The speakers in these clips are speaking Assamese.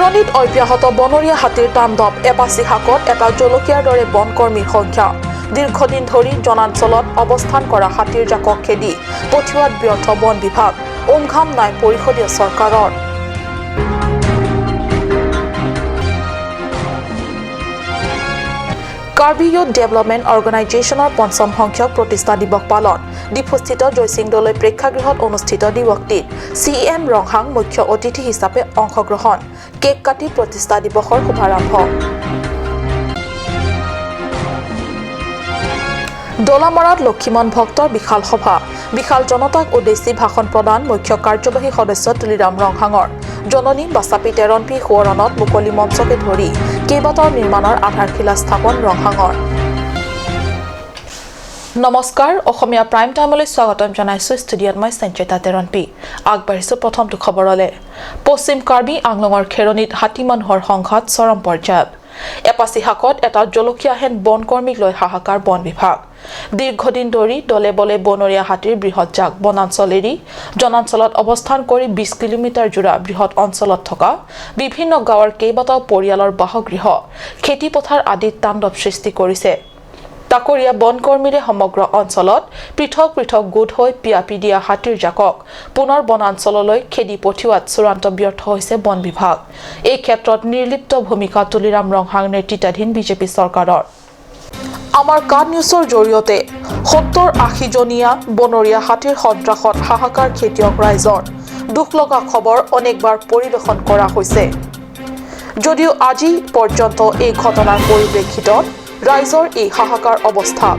খেৰনিত অব্যাহত বনৰীয়া হাতীৰ তাণ্ডৱ এপাচি শাকত এটা জলকীয়াৰ দৰে বনকৰ্মীৰ সংখ্যা দীৰ্ঘদিন ধৰি জনাঞ্চলত অৱস্থান কৰা হাতীৰ জাকক খেদি পঠিওৱাত ব্যৰ্থ বন বিভাগ উমঘাম নাই পৰিষদীয় চৰকাৰৰ কাৰ্বি ইউথ ডেভেলপমেণ্ট অৰ্গেনাইজেশ্যনৰ পঞ্চম সংখ্যক প্ৰতিষ্ঠা দিৱস পালন ডিফুস্থিত জয়সিংদলৈ প্ৰেক্ষাগৃহত অনুষ্ঠিত দিৱসটিত CM ৰংহাং মুখ্য অতিথি হিচাপে অংশগ্ৰহণ কেক কাটি প্ৰতিষ্ঠা দিৱসৰ শুভাৰম্ভ দলামৰাত লক্ষীমন ভক্তৰ বিশাল সভা বিশাল জনতাক উদ্দেশ্যি ভাষণ প্ৰদান মুখ্য কাৰ্যবাহী সদস্য তুলিৰাম ৰংহাঙৰ জননী বাচাপি তেৰণপি সোৱৰণত মুকলি মঞ্চকে ধৰি কেইবাটাও নিৰ্মাণৰ আধাৰশিলা স্থাপন ৰংহাঙৰ নমস্কাৰ অসমীয়া প্ৰাইম টাইমলৈ স্বাগতম জনাইছো ষ্টুডিঅ'ত মই সঞ্চিতা তেৰণপি আগবাঢ়িছো প্ৰথমটো খবৰলৈ পশ্চিম কাৰ্বি আংলঙৰ খেৰনিত হাতী মানুহৰ সংঘাত চৰম পৰ্যায়ত এপাচি শাকত এটা জলকীয়াহেন বনকৰ্মীক লৈ হাহাকাৰ বন বিভাগ দীৰ্ঘদিন ধৰি দলে বলে বনৰীয়া হাতীৰ বৃহৎ জাক বনাঞ্চল এৰি জনাঞ্চলত অৱস্থান কৰি 20 কিলোমিটাৰ জোৰা বৃহৎ অঞ্চলত থকা বিভিন্ন গাঁৱৰ কেইবাটাও পৰিয়ালৰ বাসগৃহ খেতিপথাৰ আদিত তাণ্ডৱ সৃষ্টি কৰিছে তাকৰীয়া বনকৰ্মীৰে সমগ্ৰ অঞ্চলত পৃথক পৃথক গোট হৈ পিয়াপি দিয়া হাতীৰ জাকক পুনৰ বনাঞ্চললৈ খেদি পঠিওৱাত চূড়ান্ত ব্যৰ্থ হৈছে বন বিভাগ এই ক্ষেত্ৰত নিৰ্লিপ্ত ভূমিকা তুলিৰাম ৰংহাং নেতৃত্বাধীন বিজেপি চৰকাৰৰ আমাৰ কান নিউজৰ জৰিয়তে 70-80 জনীয়া বনৰীয়া হাতীৰ সন্ত্ৰাসত হাহাকাৰ খেতিয়ক ৰাইজৰ দুখ লগা খবৰ অনেকবাৰ পৰিৱেশন কৰা হৈছে যদিও আজি পৰ্যন্ত এই ঘটনাৰ পৰিপ্ৰেক্ষিতত ৰাইজৰ এই হাহাকাৰ অৱস্থা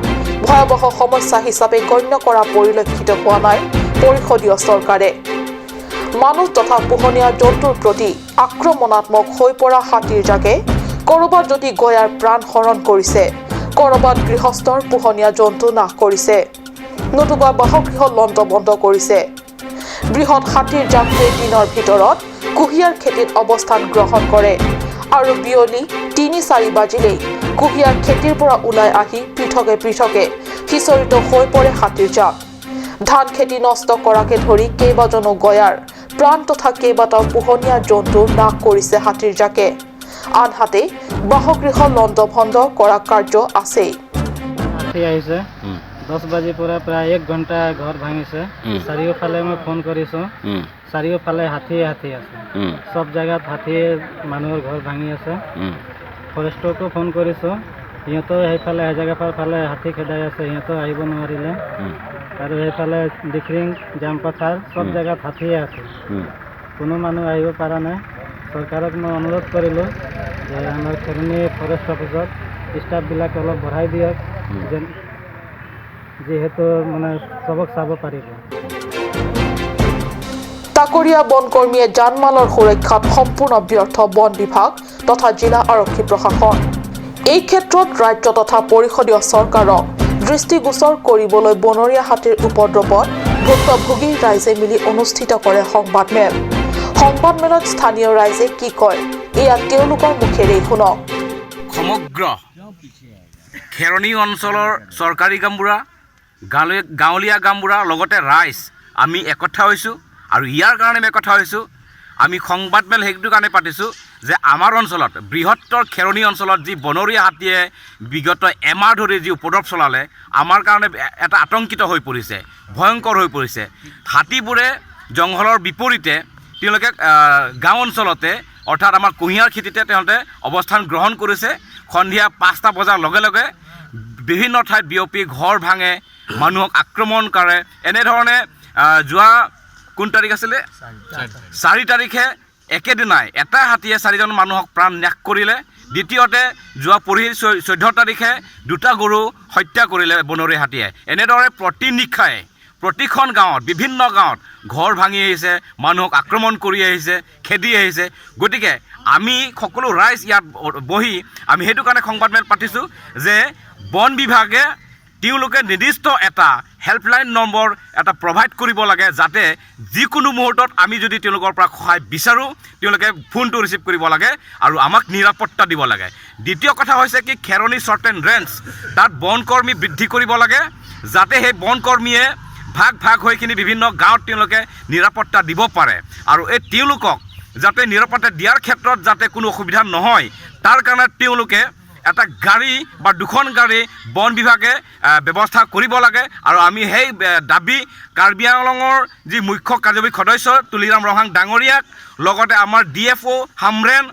ভয়াৱহ সমস্যা হিচাপে গণ্য কৰা পৰিলক্ষিত হোৱা নাই পৰিষদীয় চৰকাৰে মানুহ তথা পোহনীয়া জন্তুৰ প্ৰতি আক্ৰমণাত্মক হৈ পৰা হাতীৰ জাকে কৰবাত যদি গয়াৰ প্ৰাণ হৰণ কৰিছে কৰবাত গৃহস্থৰ পোহনীয়া জন্তু নাশ কৰিছে নতুবা বাসগৃহ লণ্ডভণ্ড কৰিছে বৃহৎ হাতীৰ জাকটোৱে দিনৰ ভিতৰত কুঁহিয়াৰ খেতিত অৱস্থান গ্ৰহণ কৰে আৰু বিয়লি 3-4 বাজিলেই কুঁহিয়াৰ খেতিৰ পৰা ওলাই আহি পৃথকে পৃথকে সিঁচৰিত হৈ পৰে হাতীৰ জাক ধান খেতি নষ্ট কৰাকে ধৰি কেইবাজনো গয়াৰ প্ৰাণ তথা কেইবাটাও পোহনীয়া জন্তু নাশ কৰিছে হাতীৰ জাকে আনহাতে বাসগৃহ লণ্ডভণ্ড কৰা কাৰ্য আছেই হাতী আহিছে 10 বাজিৰ পৰা প্ৰায় 1 ঘণ্টা ঘৰ ভাঙিছে চাৰিওফালে মই ফোন কৰিছোঁ চাৰিওফালে হাতী আছে সব জায়গাত হাতীয়ে মানুহৰ ঘৰ ভাঙি আছে ফৰেষ্টকো ফোন কৰিছোঁ সিহঁতেও সেইফালে এজেগা ফালে হাতী খেদাই আছে সিহঁতেও আহিব নোৱাৰিলে আৰু সেইফালে ডিফ্ৰিং জামপথাৰ সব জায়গাত হাতীয়ে আছে কোনো মানুহ আহিব পৰা নাই চৰকাৰক মই অনুৰোধ কৰিলোঁ যে আমাৰ খেৰনি ফৰেষ্ট অফিচত ষ্টাফবিলাক অলপ বঢ়াই দিয়ক যেন যিহেতু মানে চবক চাব পাৰিব তাকৰীয়া বনকৰ্মীয়ে জানমালৰ সুৰক্ষাত সম্পূৰ্ণ ব্যৰ্থ বন বিভাগ তথা জিলা আৰক্ষী প্ৰশাসন এই ক্ষেত্ৰত ৰাজ্য তথা পৰিষদীয় চৰকাৰক দৃষ্টিগোচৰ কৰিবলৈ বনৰীয়া হাতীৰ উপদ্ৰৱত ভুক্তভোগী ৰাইজে মিলি অনুষ্ঠিত কৰে সংবাদমেলত স্থানীয় ৰাইজে কি কয় এয়া তেওঁলোকৰ মুখেৰেই শুনক সমগ্ৰ খেৰনি অঞ্চলৰ চৰকাৰী গাঁওবুঢ়া গাঁৱলীয়া গাঁওবুঢ়া লগতে ৰাইজ আমি একঠা হৈছোঁ আৰু ইয়াৰ কাৰণে আমি একঠা হৈছোঁ আমি সংবাদমেল সেইটো কাৰণে পাতিছোঁ যে আমাৰ অঞ্চলত বৃহত্তৰ খেৰনি অঞ্চলত যি বনৰীয়া হাতীয়ে বিগত এমাহ ধৰি যি উপদ্ৰৱ চলালে আমাৰ কাৰণে এটা আতংকিত হৈ পৰিছে ভয়ংকৰ হৈ পৰিছে হাতীবোৰে জংঘলৰ বিপৰীতে তেওঁলোকে গাঁও অঞ্চলতে অৰ্থাৎ আমাৰ কুঁহিয়াৰ খেতিতে তেওঁলোকে অৱস্থান গ্ৰহণ কৰিছে সন্ধিয়া 5টা বজাৰ লগে লগে বিভিন্ন ঠাইত বিয়পি ঘৰ ভাঙে মানুহক আক্ৰমণ কৰে এনেধৰণে যোৱা কোন তাৰিখ আছিলে 4 তাৰিখে একেদিনাই এটা হাতীয়ে 4জন মানুহক প্ৰাণ নাশ কৰিলে দ্বিতীয়তে যোৱা পৰহি 14 তাৰিখে 2টা গৰু হত্যা কৰিলে বনৰীয়া হাতীয়ে এনেদৰে প্ৰতি নিশাই প্ৰতিখন গাঁৱত বিভিন্ন গাঁৱত ঘৰ ভাঙি আহিছে মানুহক আক্ৰমণ কৰি আহিছে খেদি আহিছে গতিকে আমি সকলো ৰাইজ ইয়াত বহি আমি সেইটো কাৰণে সংবাদমেল পাতিছোঁ যে বন বিভাগে তেওঁলোকে নিৰ্দিষ্ট এটা হেল্পলাইন নম্বৰ এটা প্ৰভাইড কৰিব লাগে যাতে যিকোনো মুহূৰ্তত আমি যদি তেওঁলোকৰ পৰা সহায় বিচাৰোঁ তেওঁলোকে ফোনটো ৰিচিভ কৰিব লাগে আৰু আমাক নিৰাপত্তা দিব লাগে দ্বিতীয় কথা হৈছে কি খেৰনি শৰ্টেন ৰেঞ্জ তাত বনকৰ্মী বৃদ্ধি কৰিব লাগে যাতে সেই বনকৰ্মীয়ে ভাগ ভাগ হৈ কিনি বিভিন্ন গাঁৱত তেওঁলোকে নিৰাপত্তা দিব পাৰে আৰু এই তেওঁলোকক যাতে নিৰাপত্তা দিয়াৰ ক্ষেত্ৰত যাতে কোনো অসুবিধা নহয় তাৰ কাৰণে তেওঁলোকে এটা গাড়ী বা দুখন গাড়ী বন বিভাগে ব্যৱস্থা কৰিব লাগে আৰু আমি সেই দাবী কাৰ্বি আংলঙৰ যি মুখ্য কাৰ্যবাহী সদস্য তুলিৰাম ৰহাং ডাঙৰীয়াক লগতে আমাৰ DFO হামৰেন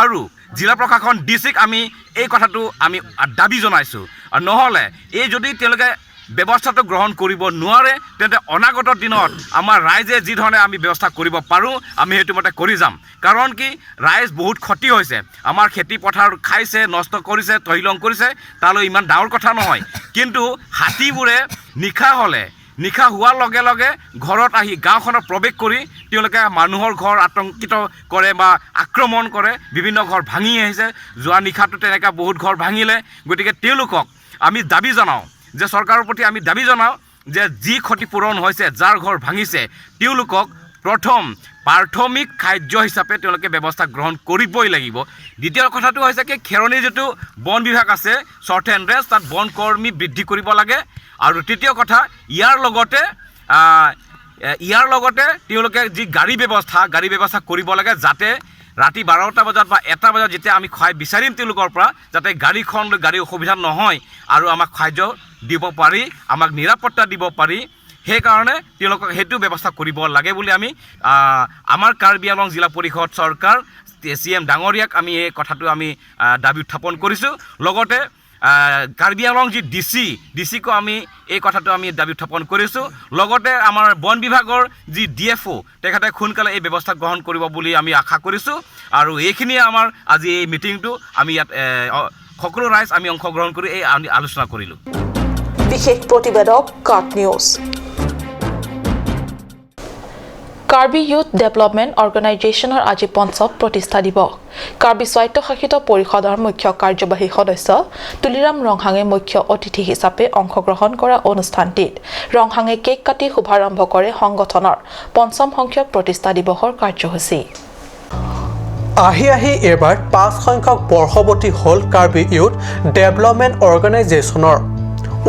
আৰু জিলা প্ৰশাসন ডিচিক আমি এই কথাটো আমি দাবী জনাইছোঁ আৰু নহ'লে এই যদি তেওঁলোকে ব্যৱস্থাটো গ্ৰহণ কৰিব নোৱাৰে তেন্তে অনাগত দিনত আমাৰ ৰাইজে যি ধৰণে আমি ব্যৱস্থা কৰিব পাৰোঁ আমি সেইটো মতে কৰি যাম কাৰণ কি ৰাইজ বহুত ক্ষতি হৈছে আমাৰ খেতি পথাৰ খাইছে নষ্ট কৰিছে তহিলং কৰিছে তালৈ ইমান ডাঙৰ কথা নহয় কিন্তু হাতীবোৰে নিশা হোৱাৰ লগে লগে ঘৰত আহি গাঁওখনত প্ৰৱেশ কৰি তেওঁলোকে মানুহৰ ঘৰ আতংকিত কৰে বা আক্ৰমণ কৰে বিভিন্ন ঘৰ ভাঙি আহিছে যোৱা নিশাটো তেনেকৈ বহুত ঘৰ ভাঙিলে গতিকে তেওঁলোকক আমি দাবী জনাওঁ যে চৰকাৰৰ প্ৰতি আমি দাবী জনাওঁ যে যি ক্ষতিপূৰণ হৈছে যাৰ ঘৰ ভাঙিছে তেওঁলোকক প্ৰথম প্ৰাথমিক খাদ্য হিচাপে তেওঁলোকে ব্যৱস্থা গ্ৰহণ কৰিবই লাগিব দ্বিতীয় কথাটো হৈছে কি খেৰণিৰ যিটো বন বিভাগ আছে শ্বৰ্ট এণ্ড ৰেষ্ট তাত বন কৰ্মী বৃদ্ধি কৰিব লাগে আৰু তৃতীয় কথা ইয়াৰ লগতে তেওঁলোকে যি গাড়ী ব্যৱস্থা কৰিব লাগে যাতে ৰাতি 12টা বজাত বা 1টা বজাত যেতিয়া আমি খাই বিচাৰিম তেওঁলোকৰ পৰা যাতে গাড়ী অসুবিধা নহয় আৰু আমাক খাদ্য দিব পাৰি আমাক নিৰাপত্তা দিব পাৰি সেইকাৰণে তেওঁলোকক সেইটো ব্যৱস্থা কৰিব লাগে বুলি আমি আমাৰ কাৰ্বি আংলং জিলা পৰিষদ চৰকাৰ CM ডাঙৰীয়াক আমি এই কথাটো আমি দাবী উত্থাপন কৰিছোঁ লগতে কাৰ্বি আংলং যি ডিচিকো আমি এই কথাটো আমি দাবী উত্থাপন কৰিছোঁ লগতে আমাৰ বন বিভাগৰ যি DFO তেখেতে সোনকালে এই ব্যৱস্থা গ্ৰহণ কৰিব বুলি আমি আশা কৰিছোঁ আৰু এইখিনিয়ে আমাৰ আজি এই মিটিংটো আমি ইয়াত সকলো ৰাইজ আমি অংশগ্ৰহণ কৰি এই আলোচনা কৰিলোঁ বিশেষ প্ৰতিবেদক কাট নিউজ কাৰ্বি ইউথ ডেভেলপমেণ্ট অৰ্গেনাইজেশ্যনৰ আজি পঞ্চম প্ৰতিষ্ঠা দিৱস কাৰ্বি স্বায়ত্তশাসিত পৰিষদৰ মুখ্য কাৰ্যবাহী সদস্য তুলিৰাম ৰংহাঙে মুখ্য অতিথি হিচাপে অংশগ্ৰহণ কৰা অনুষ্ঠানটিত ৰংহাঙে কেক কাটি শুভাৰম্ভ কৰে সংগঠনৰ পঞ্চম সংখ্যক প্ৰতিষ্ঠা দিৱসৰ কাৰ্যসূচী আহি এবাৰ 5 সংখ্যক বৰ্ষৱতী হ'ল কাৰ্বি ইউথ ডেভেলপমেণ্ট অৰ্গেনাইজেশ্যনৰ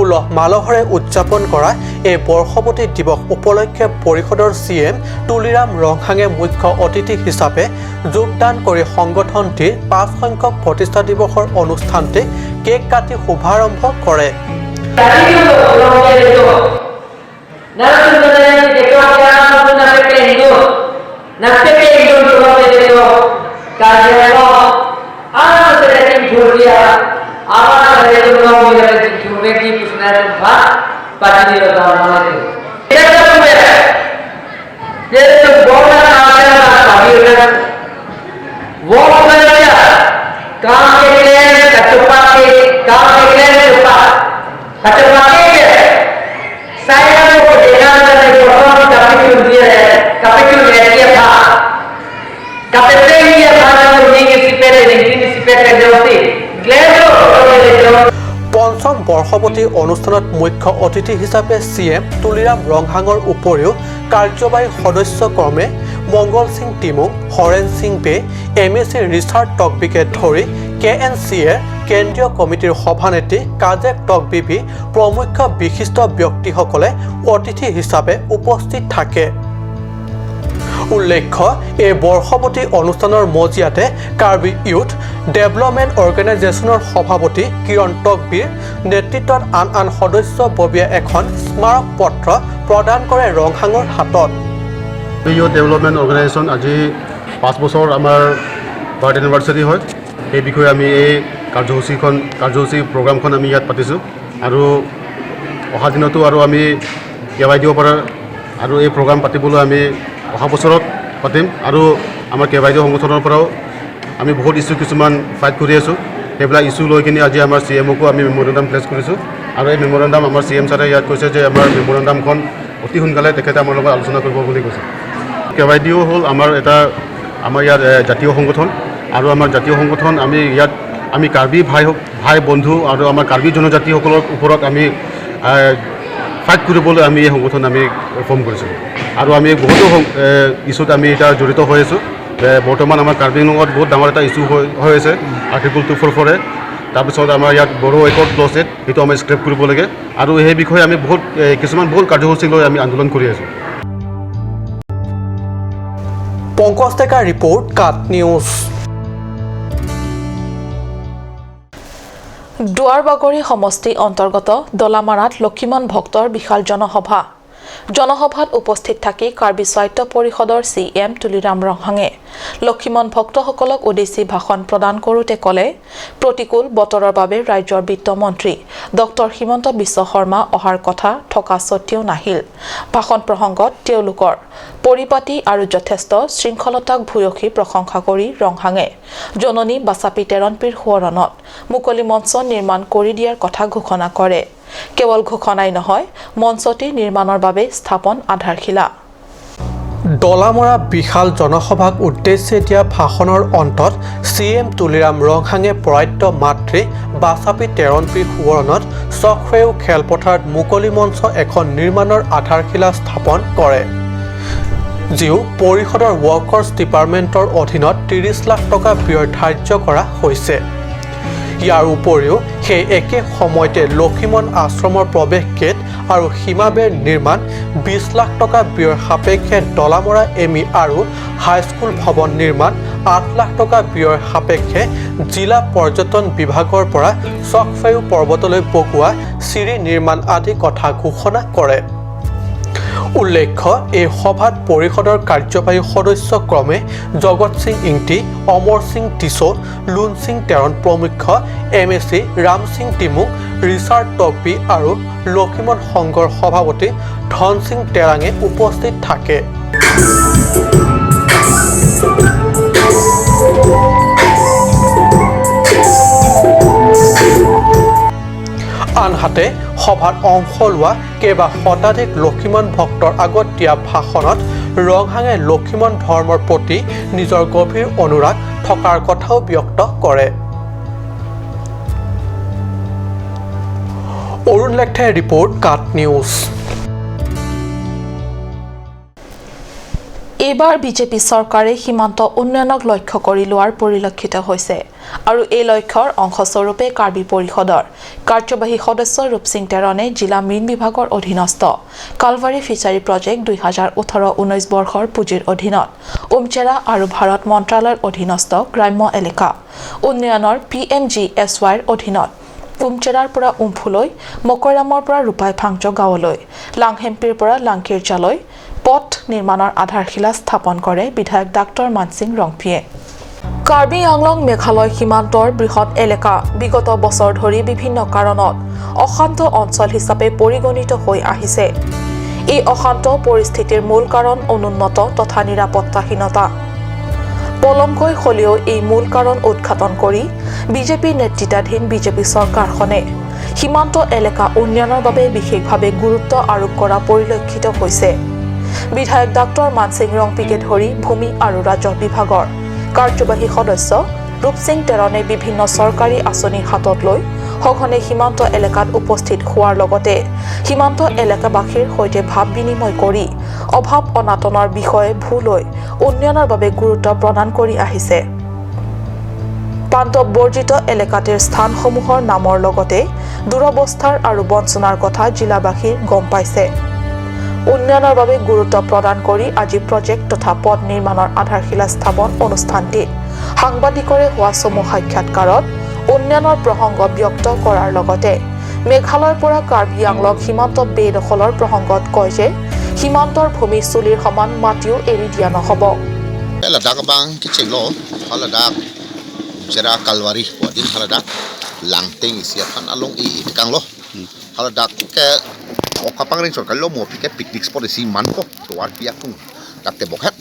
উলহ মালহৰে উদযাপন কৰা এই বৰ্ষৱতী দিৱস উপলক্ষে পৰিষদৰ CM তুলিৰাম ৰংহাঙে মুখ্য অতিথি হিচাপে যোগদান কৰি সংগঠনটিৰ 5 সংখ্যক প্ৰতিষ্ঠা দিৱসৰ অনুষ্ঠানটি কেক কাটি শুভাৰম্ভ কৰে পঞ্চম বৰ্ষৱতী অনুষ্ঠানত মুখ্য অতিথি হিচাপে CM তুলিৰাম ৰংহাঙৰ উপৰিও কাৰ্যবাহী সদস্য ক্ৰমে মংগল সিং টিমুং হৰেণ সিং বে MAC ৰিচাৰ্ড টকবিকে ধৰি KNCৰ কেন্দ্ৰীয় কমিটিৰ সভানেত্ৰী কাজেক টকবিবি প্ৰমুখ বিশিষ্ট ব্যক্তিসকলে অতিথি হিচাপে উপস্থিত থাকে উল্লেখ্য এই বৰ্ষৱতী অনুষ্ঠানৰ মজিয়াতে কাৰ্বি ইউথ ডেভেলপমেণ্ট অৰ্গেনাইজেশ্যনৰ সভাপতি কিৰণ টকবিৰ নেতৃত্বত আন সদস্য ববিয়া এখন স্মাৰক পত্ৰ প্ৰদান কৰে ৰংহাঙৰ হাতত ইউথ ডেভেলপমেণ্ট অৰ্গেনাইজেশ্যন আজি 5 বছৰ আমাৰ বাৰ্থ এনিভাৰ্চাৰী হয় এই বিষয়ে আমি এই কাৰ্যসূচী প্ৰগ্ৰামখন আমি ইয়াত পাতিছোঁ আৰু অহা দিনতো আৰু আমি কেৱাই দিব পৰা আৰু এই প্ৰগ্ৰাম পাতিবলৈ আমি অহা বছৰত পাতিম আৰু আমাৰ কেৱাই সংগঠনৰ পৰাও আমি বহুত ইছ্যু কিছুমান ফাইট কৰি আছোঁ সেইবিলাক ইছ্যু লৈ কিনে আজি আমাৰ CMকো আমি মেমৰেণ্ডাম প্লেচ কৰিছোঁ আৰু এই মেমৰেণ্ডাম আমাৰ CM ছাৰে ইয়াত কৈছে যে আমাৰ মেমৰেণ্ডামখন অতি সোনকালে তেখেতে আমাৰ লগত আলোচনা কৰিব বুলি কৈছে কেৱাই হ'ল আমাৰ ইয়াত জাতীয় সংগঠন আৰু আমাৰ জাতীয় সংগঠন আমি কাৰ্বি ভাই বন্ধু আৰু আমাৰ কাৰ্বি জনজাতিসকলৰ ওপৰত আমি ফাইট কৰিবলৈ আমি এই সংগঠন আমি ফৰ্ম কৰিছোঁ আৰু আমি বহুতো ইছ্যুত আমি এতিয়া জড়িত হৈ আছোঁ বৰ্তমান আমাৰ কাৰ্বি আংলঙত বহুত ডাঙৰ এটা ইছ্যু হৈ আছে আৰ্টিকল 244 তাৰপিছত আমাৰ ইয়াত বড়ো একৰ্ড ক্লজ 8 সেইটো আমি স্ক্ৰেপ কৰিব লাগে আৰু সেই বিষয়ে আমি কিছুমান বহুত কাৰ্যসূচী লৈ আমি আন্দোলন কৰি আছোঁ পংকজ ডেকাৰ ৰিপৰ্ট কাট নিউজ দুৱাৰবাগৰি সমষ্টি অন্তৰ্গত দলামাৰাত লক্ষীমন ভক্তৰ বিশাল জনসভাত উপস্থিত থাকি কাৰ্বি স্বায়ত্ত পৰিষদৰ CM তুলিৰাম ৰংহাঙে লক্ষীমন ভক্তসকলক উদ্দেশ্যি ভাষণ প্ৰদান কৰোঁতে ক'লে প্ৰতিকূল বতৰৰ বাবে ৰাজ্যৰ বিত্তমন্ত্ৰী ডক্টৰ হিমন্ত বিশ্ব শৰ্মা অহাৰ কথা থকা সত্ত্বেও নাহিল ভাষণ প্ৰসংগত তেওঁলোকৰ পৰিপাটি আৰু যথেষ্ট শৃংখলতাক ভূয়সী প্ৰশংসা কৰি ৰংহাঙে জননী বাছাপি তেৰণপীৰ সোঁৱৰণত মুকলি মঞ্চ নিৰ্মাণ কৰি দিয়াৰ কথা ঘোষণা কৰে কেৱল ঘোষণাই নহয় মঞ্চটি নিৰ্মাণৰ বাবে স্থাপন আধাৰশিলা দলামৰা বিশাল জনসভাক উদ্দেশ্যি দিয়া ভাষণৰ অন্তত CM তুলিৰাম ৰংহাঙে প্ৰয়াত মাতৃ বাছাপি তেৰণপীৰ সোঁৱৰণত চখৰেও খেলপথাৰত মুকলি মঞ্চ এখন নিৰ্মাণৰ আধাৰশিলা স্থাপন কৰে যিও পৰিষদৰ ৱৰ্কাৰ্ছ ডিপাৰ্টমেণ্টৰ অধীনত 30 লাখ টকা ব্যয় ধাৰ্য কৰা হৈছে ইয়াৰ উপৰিও সেই একে সময়তে লক্ষীমন আশ্ৰমৰ প্ৰৱেশ গেট আৰু সীমাবেৰ নিৰ্মাণ 20 লাখ টকা ব্যয় সাপেক্ষে দলামৰা এমি আৰু হাইস্কুল ভৱন নিৰ্মাণ 8 লাখ টকা ব্যয় সাপেক্ষে জিলা পৰ্যটন বিভাগৰ পৰা চকফেউ পৰ্বতলৈ বগোৱা চিৰি নিৰ্মাণ আদি কথা ঘোষণা কৰে উল্লেখ্য এই সভাত পৰিষদৰ কাৰ্যবাহী সদস্য ক্ৰমে জগত সিং ইংটি অমৰ সিং টিছো লুন সিং তেৰণ প্ৰমুখ MAC ৰাম সিং টিমুং ৰিচাৰ্ড টকবি আৰু লক্ষীমন সংঘৰ সভাপতি ধন সিং তেৰাঙে উপস্থিত থাকে আনহাতে সভাত অংশ লোৱা কেইবা শতাধিক লক্ষীমন ভক্তৰ আগত দিয়া ভাষণত ৰংহাঙে লক্ষীমন ধৰ্মৰ প্ৰতি নিজৰ গভীৰ অনুৰাগ থকাৰ কথাও ব্যক্ত কৰে অৰুণ লেখাৰ ৰিপৰ্ট কাট নিউজ এইবাৰ বিজেপি চৰকাৰে সীমান্ত উন্নয়নক লক্ষ্য কৰি লোৱাৰ পৰিলক্ষিত হৈছে আৰু এই লক্ষ্যৰ অংশস্বৰূপে কাৰ্বি পৰিষদৰ কাৰ্যবাহী সদস্য ৰূপসিং তেৰণে জিলা মীন বিভাগৰ অধীনস্থ কালভাৰী ফিচাৰী প্ৰজেক্ট 2018-19 বৰ্ষৰ পুঁজিৰ অধীনত উমচেৰা আৰু ভাৰত মন্ত্ৰালয়ৰ অধীনস্থ গ্ৰাম্য এলেকা উন্নয়নৰ PMGSYৰ অধীনত উমচেৰাৰ পৰা উমফুলৈ মকৰামৰ পৰা ৰূপাই ফাংচ গাঁৱলৈ লাংহেম্পিৰ পৰা লাংকিৰজালৈ পথ নিৰ্মাণৰ আধাৰশিলা স্থাপন কৰে বিধায়ক ডাক্তৰ মানসিং ৰংপিয়ে কাৰ্বি আংলং মেঘালয় সীমান্তৰ বৃহৎ এলেকা বিগত বছৰ ধৰি বিভিন্ন কাৰণত অশান্ত অঞ্চল হিচাপে পৰিগণিত হৈ আহিছে এই অশান্ত পৰিস্থিতিৰ মূল কাৰণ অনুন্নত তথা নিৰাপত্তাহীনতা পলমকৈ হলেও এই মূল কাৰণ উৎঘাটন কৰি বিজেপি নেতৃত্বাধীন বিজেপি চৰকাৰখনে সীমান্ত এলেকা উন্নয়নৰ বাবে বিশেষভাৱে গুৰুত্ব আৰোপ কৰা পৰিলক্ষিত হৈছে বিধায়ক ডাক্তৰ মানসিং ৰংপিকে ধৰি ভূমি আৰু ৰাজহ বিভাগৰ কাৰ্যবাহী সদস্য ৰূপসিং তেৰণে বিভিন্ন চৰকাৰী আঁচনি হাতত লৈ সঘনে সীমান্ত এলেকাত উপস্থিত হোৱাৰ লগতে সীমান্ত এলেকাবাসীৰ সৈতে ভাৱ বিনিময় কৰি অভাৱ অনাটনৰ বিষয়ে ভুলৈ উন্নয়নৰ বাবে গুৰুত্ব প্ৰদান কৰি আহিছে পান্তবৰ্জিত এলেকাটিৰ স্থানসমূহৰ নামৰ লগতে দুৰৱস্থাৰ আৰু বঞ্চনাৰ কথা জিলাবাসী গম পাইছে উন্নয়নৰ বাবে গুৰুত্ব প্ৰদান কৰি আজি প্ৰজেক্ট তথা পথ নিৰ্মাণৰ আধাৰশিলা স্থাপন অনুষ্ঠানটিত সাংবাদিকৰে হোৱা চমু সাক্ষাৎকাৰত উন্নয়নৰ প্ৰসংগ ব্যক্ত কৰাৰ লগতে মেঘালয়ৰ পৰা কাৰ্বি আংলং সীমান্ত বেদখলৰ প্ৰসংগত কয় যে সীমান্তৰ ভূমি চুলিৰ সমান মাটিও এৰি দিয়া নহ'ব Haladak bang kicilo, haladak jera kalwari wadin haladak langting isiapan along kang lo. Haladak ke okapang ring sorkal lo mo picnic spot isi manko tuar piakung takte bokhat.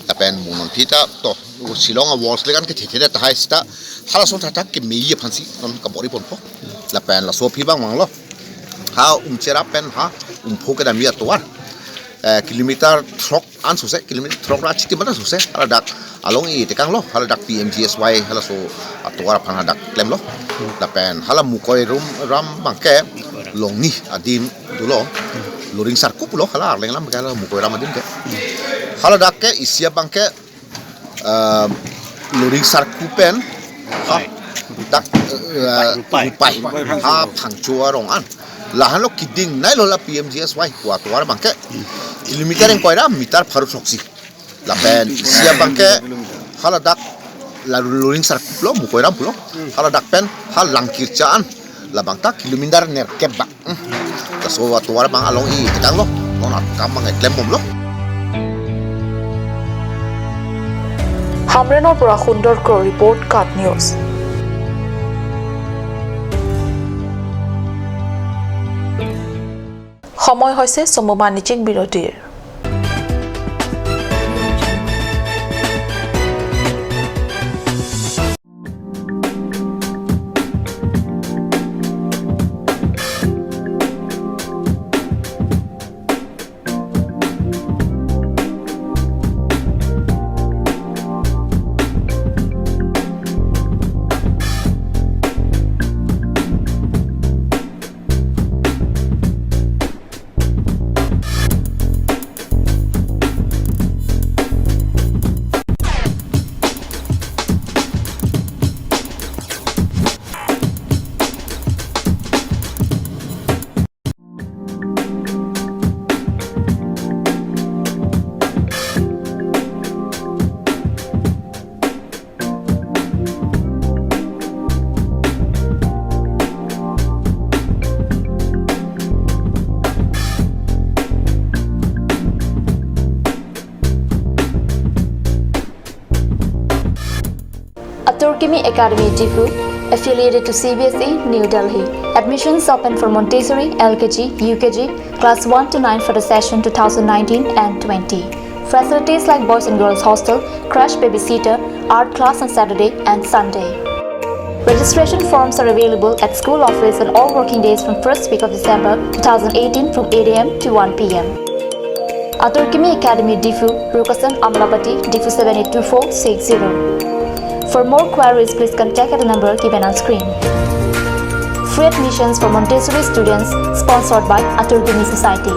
Tapen munon pita to silonga walls lekan ke thithira tahai sta halason tatak ke meiye phansi non kabori ponpo. Lapen la sopi bang manglo. Ha umcera pen ha umpo ke damia tuar. Kilometer truk an susah kilometer truk ra chiti mana susah haladak along tekang lo haladak PMGSY hala so atuara pan haladak klem lo dapen hala mukoi ram bangke longi adin dulo loring sarkup lo hala arleng lam kala mukoi ram adin ke haladak ke isia bangke loring sarkupen ha dak rupai ha phangchua rong an lahan lo kiding nai lo la PMGSY kuat tuar bangke kilometer yang koira meter farus soksi lapen siap bangke hala dak la luring sar pulo mukoiram pulo hala dak pen hal langkir caan la bangta kilometer ner kebak ta so wa tuara bang along I tekang lo nona kamang eklem mom lo হামৰেনৰ পৰা সুন্দৰকৰ ৰিপৰ্ট কাট নিউজ সময় হৈছে চমু বাণিজ্যিক বিৰতিৰ Turkimi Academy Difu, affiliated to CBSE, New Delhi. Admissions open for Montessori, LKG, UKG, class 1 to 9 for the session 2019 and 20. Facilities like boys and girls hostel, crash babysitter, art class on Saturday and Sunday. Registration forms are available at school office on all working days from first week of December 2018 from 8 a.m. to 1 p.m. Turkimi Academy Difu, Rukasan Amlapati, Difu 782460. For more queries, please contact at the number given on screen. Free admissions for Montessori students sponsored by Turkimi Society.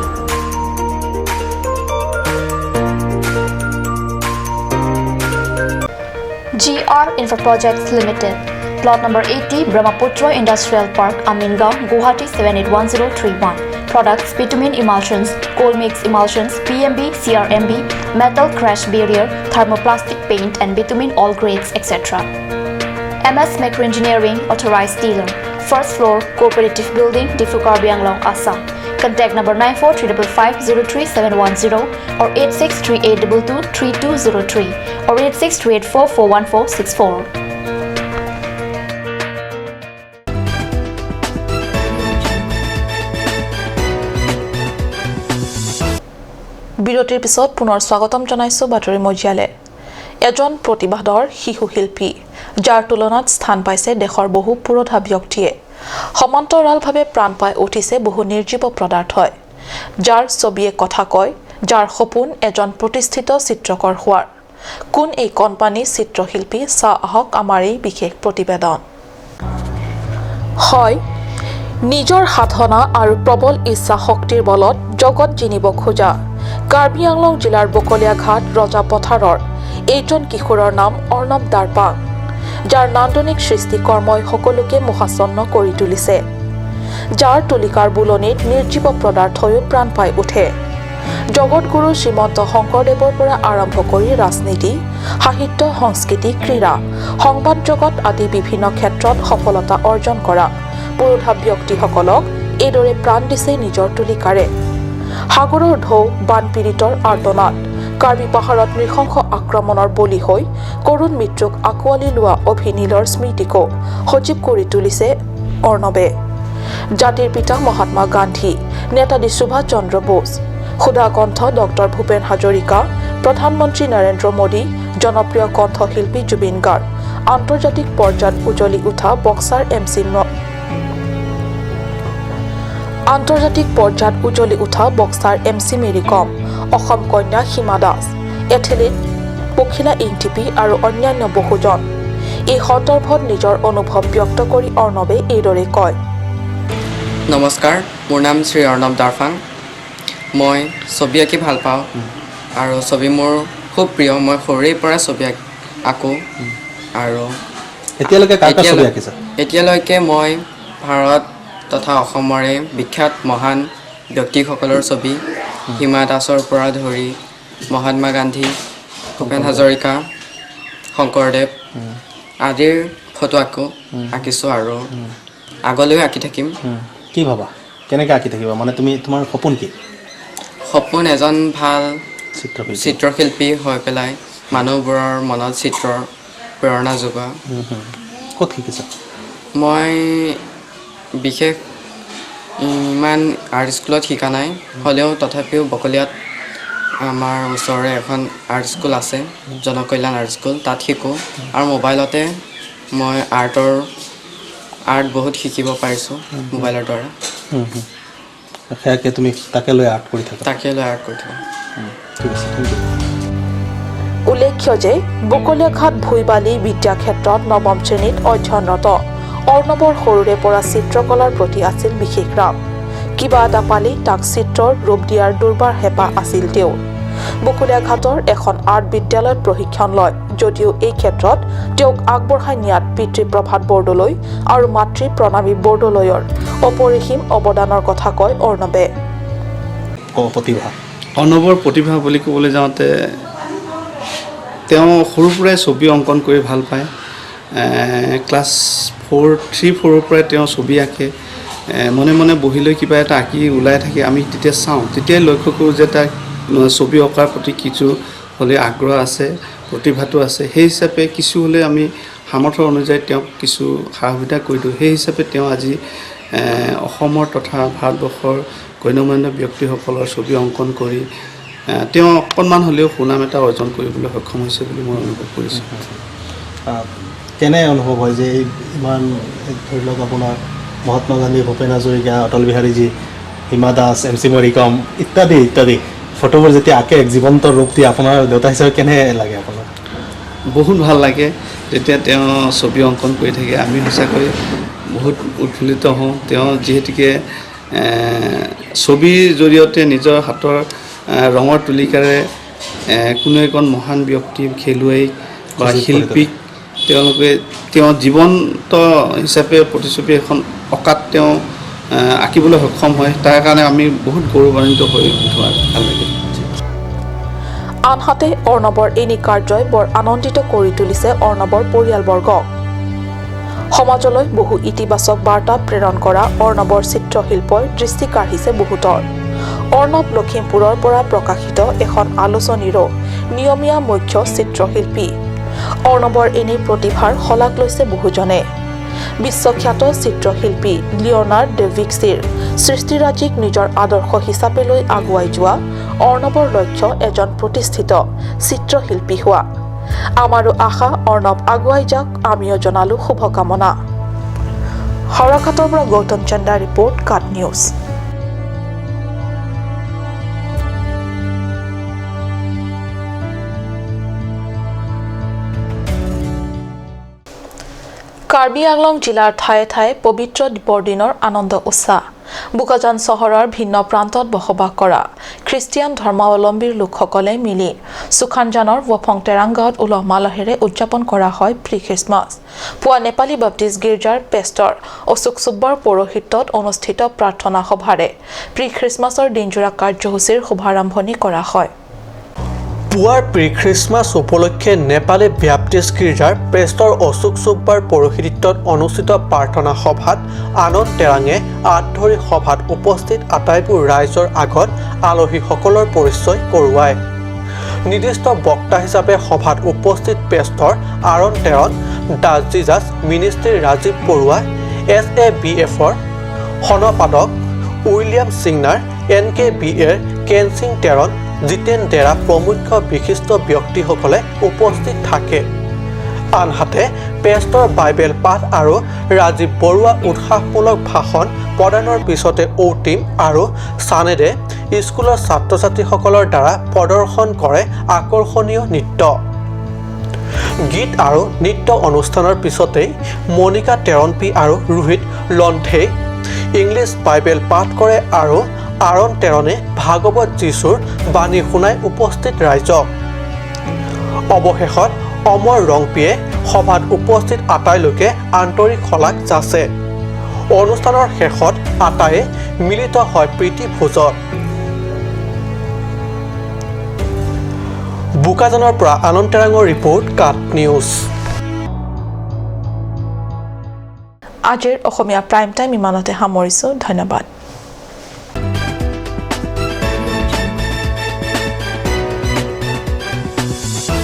GR Infra Projects Limited. Plot number 80, Brahmaputra Industrial Park, Amingaon, Guwahati 781031. Products: bitumen emulsions, coal mix emulsions, PMB, CRMB, metal crash barrier, thermoplastic paint and bitumen all grades, etc. MS Macro Engineering, authorized dealer. First floor, Cooperative Building, Difu Karbi Anglong, Assam. Contact number 9435503710 or 8638223203 or 8638441464. বিৰতিৰ পিছত পুনৰ স্বাগতম জনাইছো বাতৰি মজিয়ালে এজন প্ৰতিবাদৰ শিশু শিল্পী যাৰ তুলনাত স্থান পাইছে দেশৰ বহু পুৰোধা ব্যক্তিয়ে সমান্তৰালভাৱে প্ৰাণ পাই উঠিছে বহু নিৰ্জীৱ পদাৰ্থই যাৰ ছবিয়ে কথা কয় যাৰ সপোন এজন প্ৰতিষ্ঠিত চিত্ৰকৰ হোৱাৰ কোন এই কোম্পানী চিত্ৰশিল্পী আহক আমাৰ এই বিশেষ প্ৰতিবেদন হয় নিজৰ সাধনা আৰু প্ৰবল ইচ্ছা শক্তিৰ বলত জগত জিনিব খোজা কাৰ্বি আংলং জিলাৰ বকলিয়া ঘাট ৰজা পথাৰৰ এইজন কিশোৰৰ নাম অৰ্ণৱ দাৰপাং যাৰ নান্দনিক সৃষ্টিকৰ্মই সকলোকে মোহাচন্ন কৰি তুলিছে যাৰ তুলিকাৰ বুলনিত নিৰ্জীৱ পদাৰ্থয়ো প্ৰাণ পাই উঠে জগতগুৰু শ্ৰীমন্ত শংকৰদেৱৰ পৰা আৰম্ভ কৰি ৰাজনীতি সাহিত্য সংস্কৃতি ক্ৰীড়া সংবাদ জগত আদি বিভিন্ন ক্ষেত্ৰত সফলতা অৰ্জন কৰা পুৰোধা ব্যক্তিসকলক এইদৰে প্ৰাণ দিছে নিজৰ তুলিকাৰে সাগৰৰ ঢৌ বানপীড়িতৰ আৰ্তনাদ কাৰ্বি পাহাৰত নৃশংস আক্ৰমণৰ বলি হৈ কৰুণ মৃত্যুক আঁকোৱালি লোৱা অভিনীলৰ স্মৃতিকো সজীৱ কৰি তুলিছে অৰ্ণৱে জাতিৰ পিতা মহাত্মা গান্ধী নেতাজী সুভাষ চন্দ্ৰ বোস সুধাকণ্ঠ ডক্টৰ ভূপেন হাজৰিকা প্ৰধানমন্ত্ৰী নৰেন্দ্ৰ মোদী জনপ্ৰিয় কণ্ঠশিল্পী জুবিন গাৰ্গ আন্তৰ্জাতিক পৰ্যায়ত উজ্বলি উঠা বক্সাৰ MC মেৰী কম অসম কন্যা হিমা দাস এথলীট পখিলা ইংটিপি আৰু অন্যান্য বহুজন এই সন্দৰ্ভত নিজৰ অনুভৱ ব্যক্ত কৰি অৰ্ণৱে এইদৰে কয় নমস্কাৰ মোৰ নাম শ্ৰী অৰ্ণৱ দাৰফাং মই ছবি আঁকি ভাল পাওঁ আৰু ছবি মোৰ খুব প্ৰিয় মই সৰুৰে পৰা ছবি আঁকো আৰু এতিয়ালৈকে মই ভাৰত তথা অসমৰে বিখ্যাত মহান ব্যক্তিসকলৰ ছবি হিমা দাসৰ পৰা ধৰি মহাত্মা গান্ধী ভূপেন হাজৰিকা শংকৰদেৱ আদিৰ ফটো আঁকিছোঁ আৰু আগলৈও আঁকি থাকিম কি ভাবা কেনেকৈ আঁকি থাকিবা মানে তোমাৰ সপোন কি সপোন এজন ভাল চিত্ৰশিল্পী চিত্ৰশিল্পী হৈ পেলাই মানুহবোৰৰ মনত চিত্ৰৰ প্ৰেৰণা যোগোৱা ক'ত শিকিছা মই বিশেষ ইমান আৰ্ট স্কুলত শিকা নাই হ'লেও তথাপিও বকলিয়াত আমাৰ ওচৰৰে এখন আৰ্ট স্কুল আছে জনকল্যাণ আৰ্ট স্কুল তাত শিকোঁ আৰু মোবাইলতে মই আৰ্ট বহুত শিকিব পাৰিছোঁ মোবাইলৰ দ্বাৰা সেয়াকে তুমি তাকে লৈ আৰ্ট কৰি থাকা ঠিক আছে থেংক ইউ উল্লেখ্য যে বকলীয়াঘাট ভুইবালি বিদ্যাক্ষেত্ৰত নৱম শ্ৰেণীত অধ্যয়নৰত অৰ্ণৱৰ সৰুৰে পৰা চিত্ৰকলাৰ প্ৰতি আছিল বিশেষ ৰাপ কিবা এটা পালি তাক চিত্ৰৰ ৰূপ দিয়াৰ দুৰ্বাৰ হেঁপাহ আছিল তেওঁৰ বকলীয়াঘাটৰ এখন আৰ্ট বিদ্যালয়ত প্ৰশিক্ষণ লয় যদিও এই ক্ষেত্ৰত তেওঁক আগবঢ়াই নিয়াত পিতৃ প্ৰভাত বৰদলৈ আৰু মাতৃ প্ৰণামী বৰদলৈৰ অপৰিসীম অৱদানৰ কথা কয় অৰ্ণৱে প্ৰতিভা অৰ্ণৱৰ প্ৰতিভা বুলি ক'বলৈ যাওঁতে তেওঁ সৰুৰ পৰাই ছবি অংকন কৰি ভাল পায় ক্লাছ 3-4ৰ পৰাই তেওঁ ছবি আঁকে মনে মনে বহি লৈ কিবা এটা আঁকি ওলাই থাকে আমি তেতিয়া চাওঁ তেতিয়াই লক্ষ্য কৰোঁ যে তাক ছবি অঁকাৰ প্ৰতি কিছু হ'লে আগ্ৰহ আছে প্ৰতিভাটো আছে সেই হিচাপে কিছু হ'লে আমি সামৰ্থ্য অনুযায়ী তেওঁক কিছু সা সুবিধা কৰি দিওঁ সেই হিচাপে তেওঁ আজি অসমৰ তথা ভাৰতবৰ্ষৰ গণ্যমান্য ব্যক্তিসকলৰ ছবি অংকন কৰি তেওঁ অকণমান হ'লেও সুনাম এটা অৰ্জন কৰিবলৈ সক্ষম হৈছে বুলি মই অনুভৱ কৰিছোঁ কেনে অনুভৱ হয় যে ইমান ধৰি লওক আপোনাৰ মহাত্মা গান্ধী ভূপেন হাজৰিকা অটল বিহাৰীজী হিমা দাস MC মৰিকম ইত্যাদি ইত্যাদি ফটোবোৰ যেতিয়া আঁকে জীৱন্ত ৰূপ দিয়ে আপোনাৰ দেউতা হিচাপে কেনে লাগে আপোনাৰ বহুত ভাল লাগে যেতিয়া তেওঁ ছবি অংকন কৰি থাকে আমি সঁচাকৈ বহুত উৎফুল্লিত হওঁ তেওঁ যিহেতুকে ছবিৰ জৰিয়তে নিজৰ হাতৰ ৰঙৰ তুলিকাৰে কোনো এজন মহান ব্যক্তি খেলুৱৈ বা শিল্পীক তেওঁলোকে তেওঁ জীৱন্ত হিচাপে প্ৰতিছবি এখন অঁকাত তেওঁ আঁকিবলৈ সক্ষম হয় তাৰ কাৰণে আমি বহুত গৌৰৱান্বিত হৈ উঠোঁ ভাল লাগে আনহাতে অৰ্ণৱৰ এনে কাৰ্যই বৰ আনন্দিত কৰি তুলিছে অৰ্ণৱৰ পৰিয়ালবৰ্গক সমাজলৈ বহু ইতিবাচক বাৰ্তা প্ৰেৰণ কৰা অৰ্ণৱৰ চিত্ৰশিল্পই দৃষ্টি কাঢ়িছে বহুতৰ অৰ্ণৱ লখিমপুৰৰ পৰা প্ৰকাশিত এখন আলোচনীৰো নিয়মীয়া মুখ্য চিত্ৰশিল্পী অৰ্ণৱৰ এনে প্ৰতিভাৰ শলাগ লৈছে বহুজনে বিশ্বখ্যাত চিত্ৰশিল্পী লিঅ'নাৰ্ড ডে ভিন্সিৰ সৃষ্টিৰাজিক নিজৰ আদৰ্শ হিচাপে লৈ আগুৱাই যোৱা অৰ্ণৱৰ লক্ষ্য এজন প্ৰতিষ্ঠিত চিত্ৰশিল্পী হোৱা আমাৰো আশা অৰ্ণৱ আগুৱাই যাওক আমিও জনালো শুভকামনা হৰাঘাটৰ পৰা গৌতম চন্দাৰ ৰিপৰ্ট কাট নিউজ কাৰ্বি আংলং জিলাৰ ঠায়ে ঠায়ে পবিত্ৰ বৰদিনৰ আনন্দ উৎসাহ বোকাজান চহৰৰ ভিন্ন প্ৰান্তত বসবাস কৰা খ্ৰীষ্টিয়ান ধৰ্মাৱলম্বীৰ লোকসকলে মিলি সুখানজানৰ ৱফং তেৰাংগাঁৱত উলহ মালহেৰে উদযাপন কৰা হয় প্ৰি খ্ৰীষ্টমাছ পুৱা নেপালী বাপ্টিষ্ট গীৰ্জাৰ পেষ্টৰ অশোক সুব্বাৰ পৌৰোহিত্যত অনুষ্ঠিত প্ৰাৰ্থনা সভাৰে প্ৰি খ্ৰীষ্টমাছৰ দিনজোৰা কাৰ্যসূচীৰ শুভাৰম্ভণি কৰা হয় পুৱাৰ প্ৰি খ্ৰীষ্টমাছ উপলক্ষে নেপালী ব্যাপ্টিষ্ট গীৰ্জাৰ প্ৰেষ্টৰ অশোক সুব্বাৰ পৌৰোহিত্যত অনুষ্ঠিত প্ৰাৰ্থনা সভাত আনন্দ তেৰাঙে আঁত ধৰি সভাত উপস্থিত আটাইবোৰ ৰাইজৰ আগত আলহীসকলৰ পৰিচয় কৰোৱায় নিৰ্দিষ্ট বক্তা হিচাপে সভাত উপস্থিত পেষ্টৰ আৰণ তেৰণ দাস জিজাছ মিনিষ্ট্ৰীৰ ৰাজীৱ বৰুৱা SABFৰ সনপাদক উইলিয়াম সিংনাৰ NKBAৰ কেন সিং তেৰণ জিতেন দেৰা প্ৰমুখ বিশিষ্ট ব্যক্তিসকলে উপস্থিত থাকে আনহাতে পেষ্টৰ বাইবেল পাঠ আৰু ৰাজীৱ বৰুৱা উৎসাহমূলক ভাষণ প্ৰদানৰ পিছতে ঔটিম আৰু সানেৰে স্কুলৰ ছাত্ৰ ছাত্ৰীসকলৰ দ্বাৰা প্ৰদৰ্শন কৰে আকৰ্ষণীয় নৃত্য গীত আৰু নৃত্য অনুষ্ঠানৰ পিছতেই মনিকা তেৰণপি আৰু ৰোহিত লণ্ঠে ইংলিছ বাইবেল পাঠ কৰে আৰু আৰণ তেৰণে ভাগৱত যীশুৰ বাণী শুনাই উপস্থিত ৰাইজক অৱশেষত অমৰ ৰংপিয়ে সভাত উপস্থিত আটাইলোকে আন্তৰিক শলাগ যাচে অনুষ্ঠানৰ শেষত আটায়ে মিলিত হয় প্ৰীতি ভোজত বোকাজানৰ পৰা আনন্দ তেৰাঙৰ ৰিপৰ্ট কাট নিউজ আজিৰ অসমীয়া প্ৰাইম টাইম ইমানতে সামৰিছোঁ ধন্যবাদ